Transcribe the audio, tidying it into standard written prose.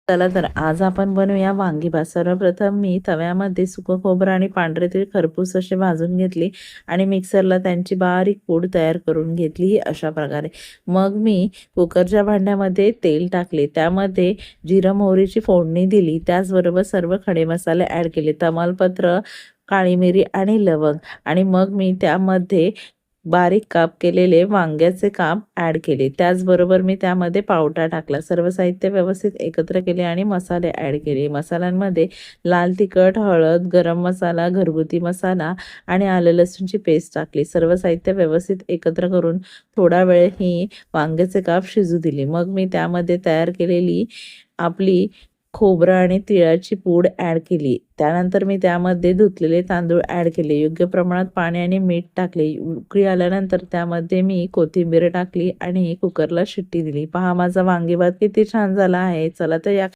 चला तर आज आपण बनवूया वांगीभात. सर्वप्रथम मी तव्यामध्ये सुकं खोबरं आणि पांढरे तीळ खरपूस असे भाजून घेतले आणि मिक्सरला त्यांची बारीक पूड तयार करून घेतली अशा प्रकारे. मग मी कुकरच्या भांड्यामध्ये तेल टाकले, त्यामध्ये जिरं मोहरीची फोडणी दिली, त्याचबरोबर सर्व खडे मसाले ॲड केले, तमालपत्र, काळी मिरी आणि लवंग. आणि मग मी त्यामध्ये बारीक काप केलेले वांग्याचे काप ॲड केले, त्याचबरोबर मी त्यामध्ये पावटा टाकला. सर्व साहित्य व्यवस्थित एकत्र केले आणि मसाले ॲड केले. मसाल्यांमध्ये लाल तिखट, हळद, गरम मसाला, घरगुती मसाला आणि आलं लसूणची पेस्ट टाकली. सर्व साहित्य व्यवस्थित एकत्र करून थोडा वेळ ही वांग्याचे काप शिजू दिले. मग मी त्यामध्ये तयार केलेली आपली खोबरं आणि तिळाची पूड ॲड केली. त्यानंतर मी त्यामध्ये धुतलेले तांदूळ ॲड केले. योग्य प्रमाणात पाणी आणि मीठ टाकले. उकळी आल्यानंतर त्यामध्ये मी कोथिंबीर टाकली आणि कुकरला शिट्टी दिली. पहा माझा वांगीभात किती छान झाला आहे. चला तर या